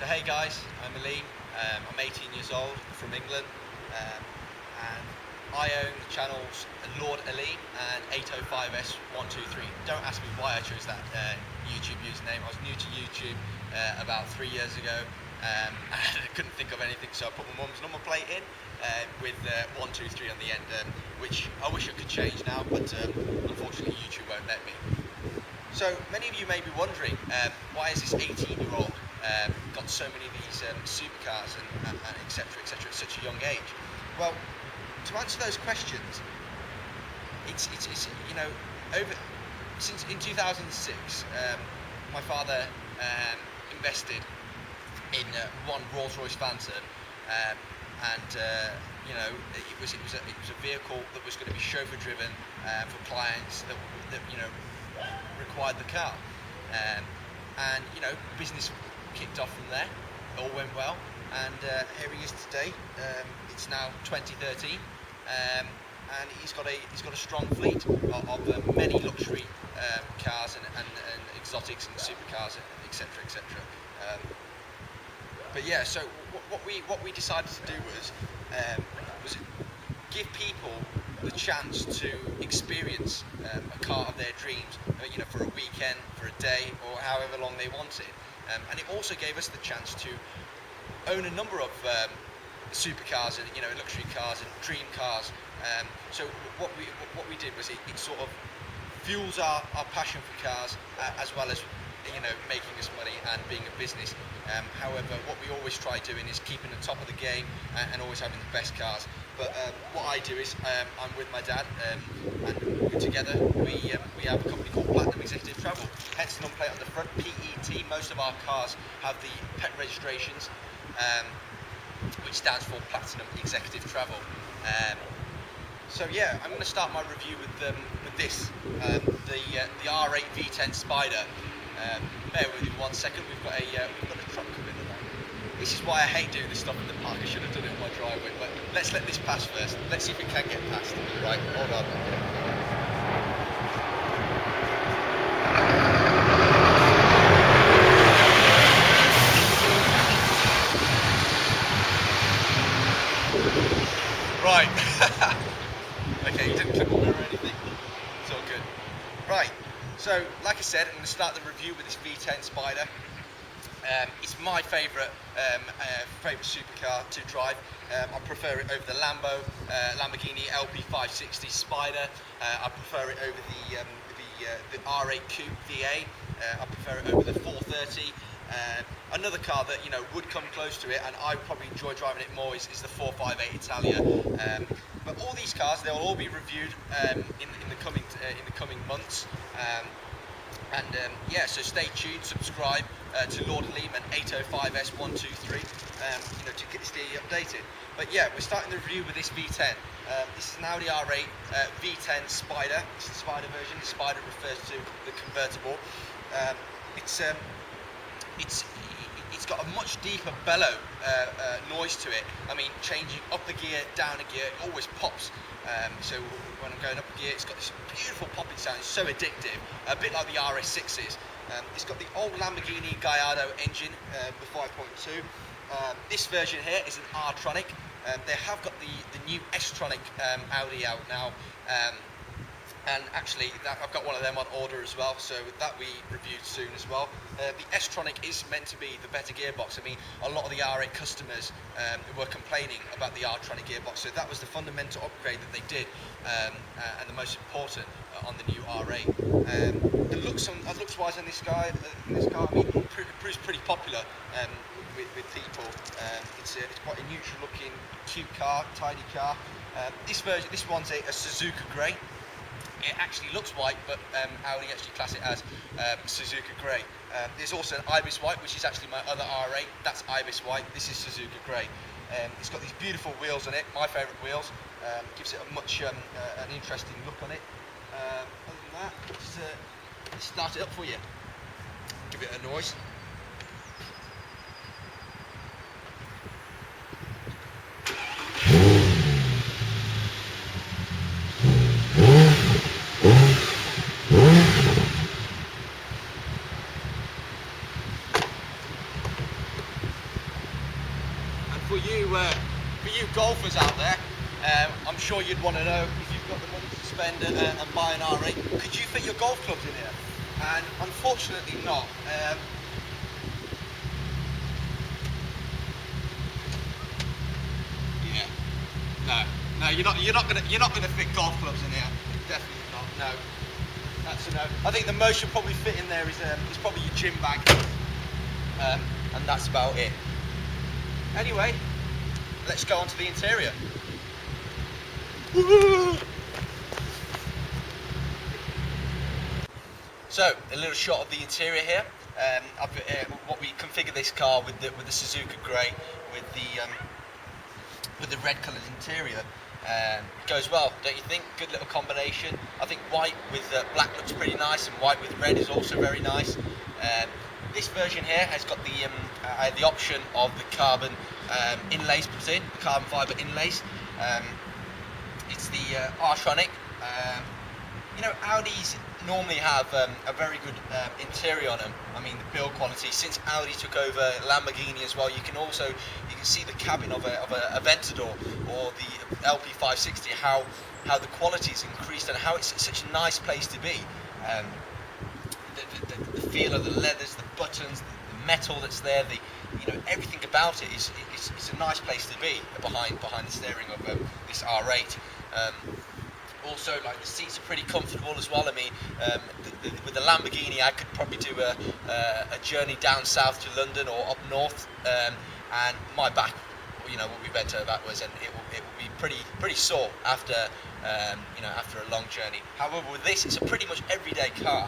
So hey guys, I'm Aleem. I'm 18 years old, from England, and I own the channels Lord Aleem and 805S123. Don't ask me why I chose that YouTube username. I was new to YouTube about 3 years ago, and I couldn't think of anything, so I put my mum's number plate in with 123 on the end, which I wish I could change now, but unfortunately YouTube won't let me. So many of you may be wondering, why is this 18-year-old got so many of these supercars and etc. at such a young age? Well, to answer those questions, it's you know, since in 2006, my father invested in one Rolls-Royce Phantom, and you know, it was a vehicle that was going to be chauffeur driven for clients that you know required the car, and you know, business kicked off from there. All went well, and here he is today. It's now 2013, and he's got a strong fleet of many luxury cars and exotics and supercars, etc. But yeah, so what we decided to do was give people the chance to experience a car of their dreams, you know, for a weekend, for a day, or however long they wanted. And it also gave us the chance to own a number of supercars and, you know, luxury cars and dream cars. So what we did was it sort of fuels our passion for cars, as well as, you know, making us money and being a business. However, what we always try doing is keeping the top of the game and always having the best cars. But what I do is I'm with my dad, and together we have a company called Platinum Executive Travel. Hence the number plate on the front, PET. Most of our cars have the PET registrations, which stands for Platinum Executive Travel. So yeah, I'm going to start my review with this, the R8 V10 Spyder. Bear with me 1 second. We've got a truck coming along. This is why I hate doing this stuff in the park. I should have done it on my driveway, but let's let this pass first. Let's see if it can get past. Right, hold on. Right. Okay, you didn't clip on there or anything. It's all good. Right. So, like I said, I'm going to start the review with this V10 Spyder. It's my favourite supercar to drive. I prefer it over the Lamborghini LP560 Spyder. I prefer it over the R8 Coupe VA. I prefer it over the 430. Another car that, you know, would come close to it, and I probably enjoy driving it more, is the 458 Italia. But all these cars, they'll all be reviewed in the coming months. Yeah, so stay tuned, subscribe to Lord Aleem and 805S123, you know, to stay updated. But yeah, we're starting the review with this V10. This is an Audi R8 V10 Spyder. It's the Spyder version. The Spyder refers to the convertible. It's got a much deeper bellow noise to it. I mean, changing up a gear, down a gear, it always pops. So when I'm going up a gear, it's got this beautiful popping sound. It's so addictive, a bit like the RS6s. It's got the old Lamborghini Gallardo engine, the 5.2. This version here is an R-tronic. They have got the new S-tronic Audi out now. And actually, I've got one of them on order as well, so that we reviewed soon as well. The S-tronic is meant to be the better gearbox. I mean, a lot of the R8 customers were complaining about the R-tronic gearbox, so that was the fundamental upgrade that they did, and the most important on the new R8. The looks-wise on this car, I mean, it proves pretty popular with people. It's quite a neutral-looking, cute car, tidy car. This one's a Suzuka Grey. It actually looks white, but Audi actually class it as Suzuka Grey. There's also an Ibis White, which is actually my other R8. That's Ibis White. This is Suzuka Grey. It's got these beautiful wheels on it, my favourite wheels. Gives it a much an interesting look on it. Other than that, let's start it up for you. Give it a noise. sure you'd want to know, if you've got the money to spend and buy an R8, could you fit your golf clubs in here? And unfortunately not. Yeah, no, you're not gonna fit golf clubs in here. Definitely not. No, that's a no. I think the most you'll probably fit in there is probably your gym bag, and that's about it. Anyway, let's go on to the interior. So, a little shot of the interior here. What we configured this car with the Suzuka Grey, with the red coloured interior. Goes well, don't you think? Good little combination. I think white with black looks pretty nice, and white with red is also very nice. This version here has got the option of the carbon inlays put in, the carbon fibre inlays. It's the R8. You know, Audis normally have a very good interior on them. I mean, the build quality, since Audi took over Lamborghini as well, you can see the cabin of a Aventador or the LP560, how the quality's increased and how it's such a nice place to be. The feel of the leathers, the buttons, the metal that's there, everything about it is a nice place to be behind the steering of this R8. Also, like, the seats are pretty comfortable as well. I mean, with the Lamborghini, I could probably do a journey down south to London or up north, and my back, will be better backwards, and it will be pretty sore after after a long journey. However, with this, it's a pretty much everyday car.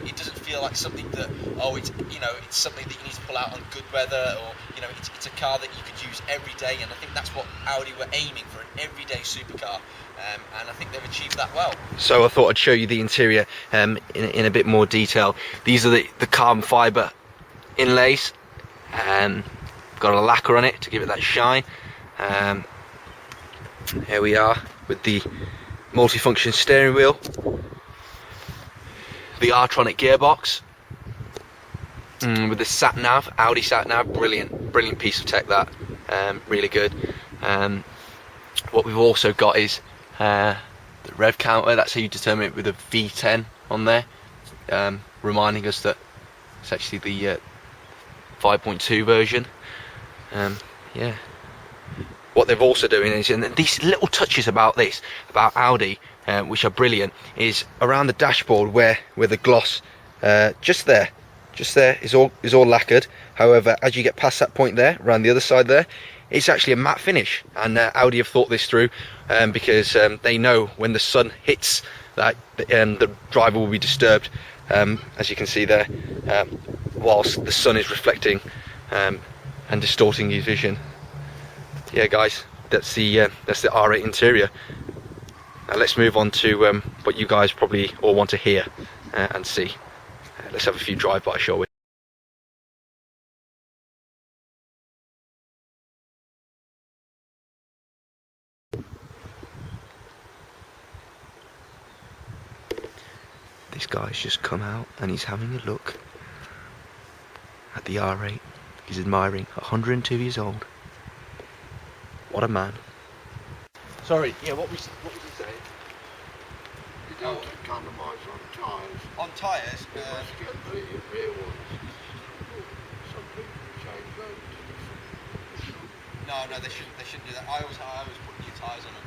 It doesn't feel like something that it's something that you need to pull out on good weather, or it's a car that you could use every day, and I think that's what Audi were aiming for, an everyday supercar. And I think they've achieved that well. So I thought I'd show you the interior in a bit more detail. These are the carbon fibre inlays. Got a lacquer on it to give it that shine. Here we are with the multifunction steering wheel, the R8 gearbox, with the sat nav, Audi sat nav. Brilliant piece of tech, that. Really good. What we've also got is the rev counter. That's how you determine it, with a V10 on there, reminding us that it's actually the 5.2 version. Yeah. What they've also doing is, and these little touches about Audi, which are brilliant, is around the dashboard where the gloss just there is all lacquered. However, as you get past that point there, around the other side there, it's actually a matte finish, and Audi have thought this through, because they know when the sun hits that the driver will be disturbed, as you can see there, whilst the sun is reflecting and distorting your vision. Yeah, guys, that's the R8 interior. Now let's move on to what you guys probably all want to hear and see. Let's have a few drive-by, shall we? This guy's just come out and he's having a look at the R8. He's admiring. 102 years old. What a man. Sorry, yeah, what was he saying? You don't economise on tyres. On tyres? You must get the rear ones. Some people change those. No, they shouldn't do that. I always put new tyres on them.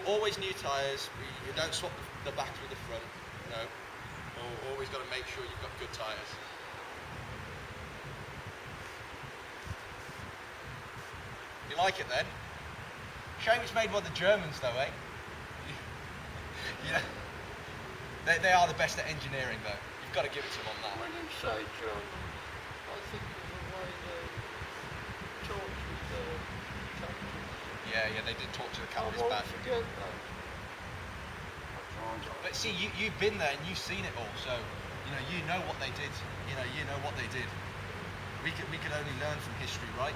Always new tyres. You don't swap the back with the front. No. Always got to make sure you've got good tyres. You like it then? Shame it's made by the Germans though, eh? Yeah. They are the best at engineering though. You've got to give it to them on that. When you say German, I think of the way they talk with the captains. Yeah, they did talk to the captains I back. won't forget that. But see, you've been there and you've seen it all, so you know what they did. You know what they did. We can only learn from history, right?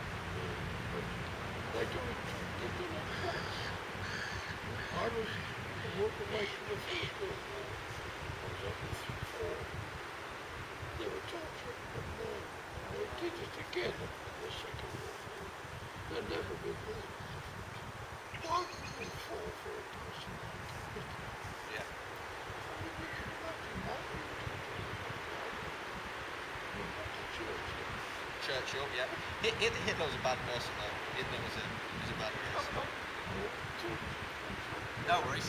They do it. I was walking away from the first World War. I was up in 3-4. They were tortured, and they did it again in the Second World War. They've never been very Why would they fall for a person like Hitler? Yeah. I mean, you can imagine that we were Churchill, yeah. Hitler was a bad person though. Hitler was a bad person. No worries.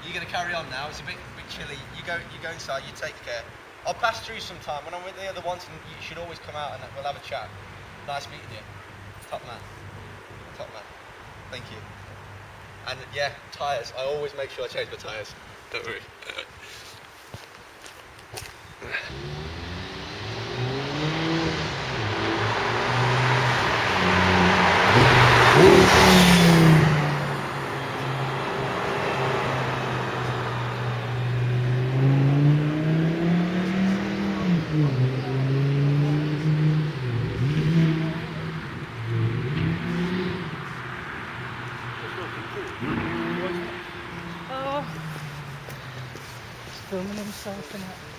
You're gonna carry on now. It's a bit chilly. You go inside. You take care. I'll pass through sometime when I'm with the other ones, and you should always come out and we'll have a chat. Nice meeting you. Top man. Top man. Thank you. And yeah, tyres. I always make sure I change my tyres. Don't worry. Filming himself in it.